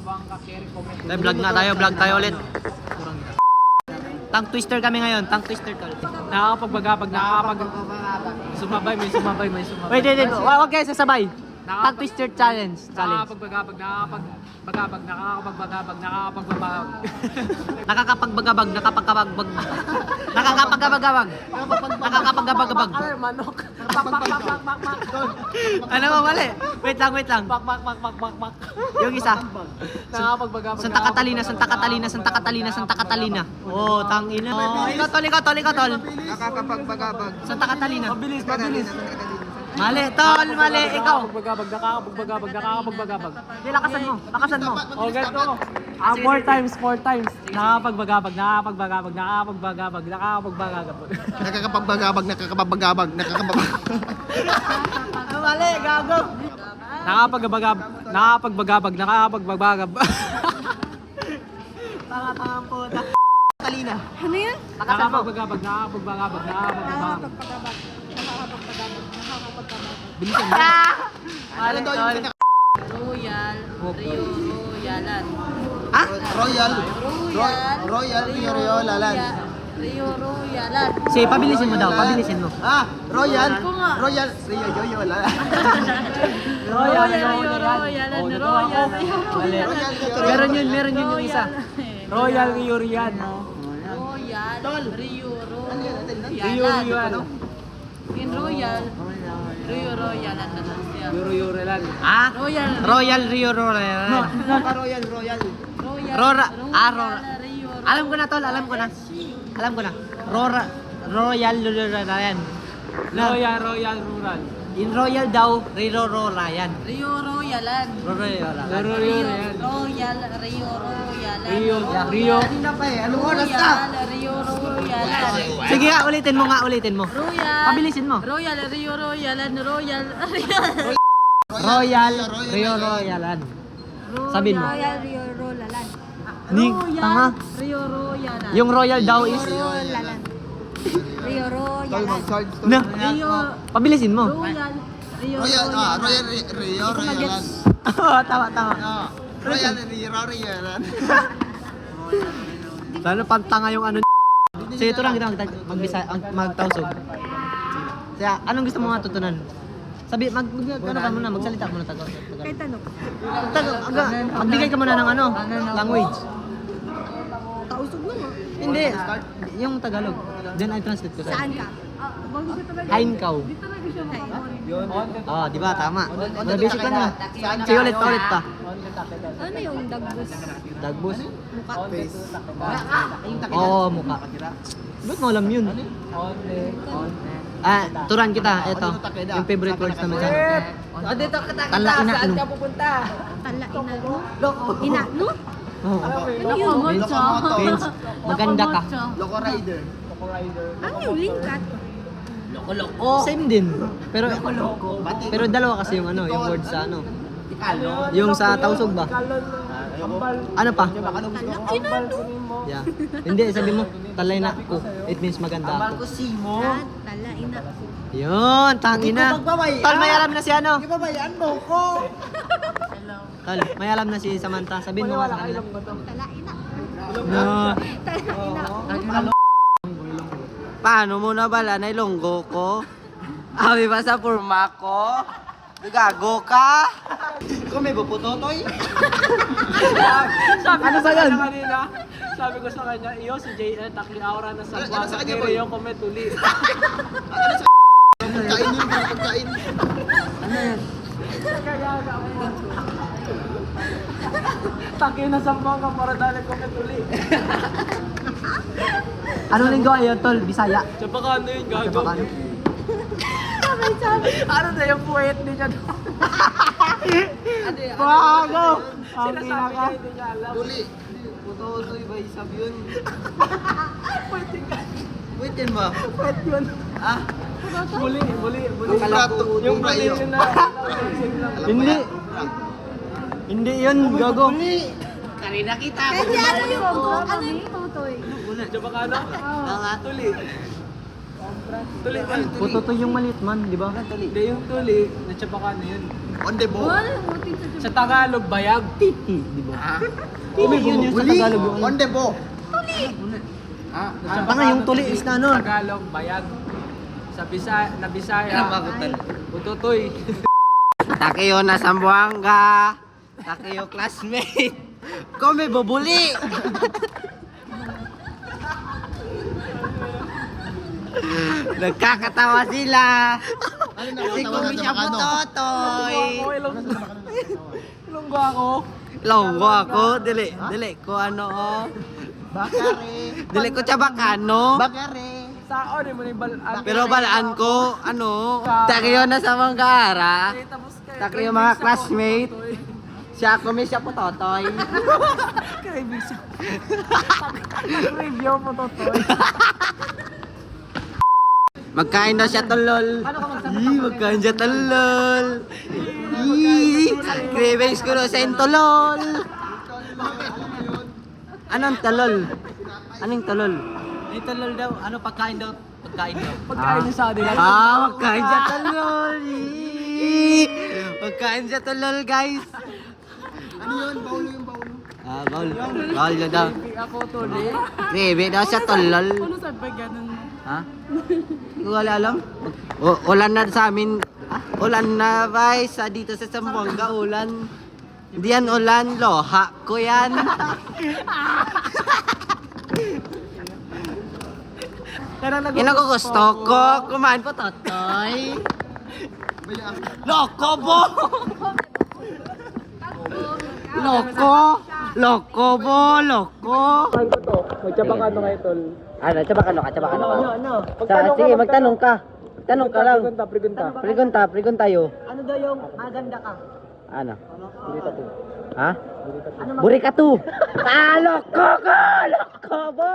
Vlog na tayo, vlog tayo ulit. Tongue twister kami ngayon, tongue twister tol. Nakakapagbagabag, sumabay, may sumabay. Wait, wag kayo sasabay. Tongue twister challenge. Nakakapagbagabag. Nakakapagbagabag. Nakakapagbagabag. Manok. Ano ba mali? Wait lang. Bak. Yung isa. Nakakapagbagabag. Santa Catalina. Oh, tangina. Oh, ikaw tol. Nakakapagbagabag. Santa Catalina. Mabilis. Mali, tol, mali. Ikaw. Nakakapagbagabag. Di, lakasan mo. Oh, ganito. Four times. Nakakapagbagabag. Nakakapagbagabag. Mali, gago. Nakakapagbagabag. Tanga puta. Catalina. Ano yun? Nakakapagbagabag. Bilisan mo. Mali, tol. Royalan. Ah? Royal Lalan. Royalan. Sige, pabilisin mo daw. Royal Ako nga. Royal Rio Lalan. Mali. Meron yun yung isa. Royal Riorian. Royal. Ah? Royal Rio Royal. Rora. Alam ko na tol, alam ko na. Royal Ryan. Royal Rural. In Royal daw, Rio Ryan. Royalan. Rio. Kanina pa eh. Anong oras na? Royalan. Sige nga, ulitin mo. Pabilisin mo. Royal. Royal Rio Royalan. Sabihin mo. Royal Rio Royalan. Ni, tanga. Rio Royalan. Yung Royal daw is Royalan. Rio Tol, Royalan. mag-charge to. na. Rio Pabilisin mo. Royal. Rio Royal Royalan. Rio Lalan. Tama. Royal Rio Lalan. Lalo pantanga yung ano. Sige, ito lang kita magtausog. Kaya, anong gusto mo matutunan? Sabi, magsalita muna Tagalog. Kahit ano. Magbigay ka muna ng language. Kausog mo mo. Hindi, yung Tagalog. Then I translate ko Saan sa'yo. ka? Hainkaw. Oh, di ba? Tama. Mga basic lang na. Sige, ulit pa. Ano yung dagbus? Dagbus. Mukha. Oo, mukha. Ba't mo alam yun? Turan kita. Ito. Yung favorite words naman dyan. Tala ina no. Tala inano? Inano? Oo. Ano yun? Vince, maganda ka. Loco Rider. Ano yung lingkat? Same din. Pero dalawa kasi yung yung word sa Yung sa tausog ba? Ano pa? Tala inano? Yeah. Hindi, sabi mo, talay na ko. It means maganda ako. Tala ina. Yun, tangina. Tol, may alam na si ano? Ibabayaan mo ko. Tol, may alam na si Samantha. Sabihin mo nga sa kanila. Tala ina. No. Tala ina. Paano mo na bala na ilonggo ko? Abi ba sa purma ko? Gago ka? Kung may buputotoy? Ano sa yan? Sabi ko sa kanya, iyo si JN, takli aura na sa Ano buwan. sa kanya, Pero boy? yung comment uli. Pagkain yun, pagkain. Takli na sa buwan ka para dali comment uli. Anong linggo ayun, Tol? Bisaya. Tsaka ka ano yun, gago? Ano? Ano na yung puwet niya doon? Bago! Sinasabi niya, hindi niya alam. Uli. Putotoy ba isab yun? Pwede ba? Puwet yun. Ah? Muli. Yung muli yun na. Hindi. Hindi yun, gago. Kanina kita. Kasi ano yung tutoy? Tsaka ka ano? Tuli. Tuli man. Putotoy yung maliit man, di ba? Hindi yung tuli, natsapaka na yun. Ondebo. Sa Tagalog, bayag. Titi, di ba? Titi yun sa Tagalog yung ano. Ondebo. Tanga yung tuli is na ano. Tagalog, bayag. Sa Bisaya, Utotoy. Takeyo na Sambuanga. Takeyo classmate. Kome bubuli. Nagkakatawa sila. Kasi kumi siya putotoy. Ilonggo ako. Longgo ako. Dili ko ano oh. Bakare. Dili ko tsabakano. Bakare. Sao di mo ni balaan. Pero balaan ko, ano, takiyo na sa Manggara. Takiyo mga classmate. Siya kumi siya putotoy. Craving siya. Nag-review mo to, Toy. Magkain daw siya tolol. Magkain siya tolol. Cravings ko daw sa tolol. Anong tolol? Anong tolol? May tolol daw. Ano, pagkain daw. Pagkain daw. Pagkain niyo sa kanila. Magkain siya tolol. Magkain siya tolol, guys. Ano yun? Baulo yung baulo. Baul. Baul yun daw. Ako, Tuli. Grebe daw siya tolol. Ano sabi ganun? Ha? Hindi ko wala alam. Ulan na sa amin. Ulan na ba sa dito sa Zamboanga, ulan. Hindi yan ulan, loha ko yan. Yan ako gusto ko. Kumain po, Totoy. Loko bo! Loko! Loko bo! Loko! Magtsapaka kayo, Tol. Ano, tsabakano ka, tsabakano ka. Ano? Sige, magtanong ka. Tanong ka lang. Pregunta. Pregunta tayo. Ano daw yung maganda ka? Ano? Ha? Burikatu. Ah, loko ko! Loko mo!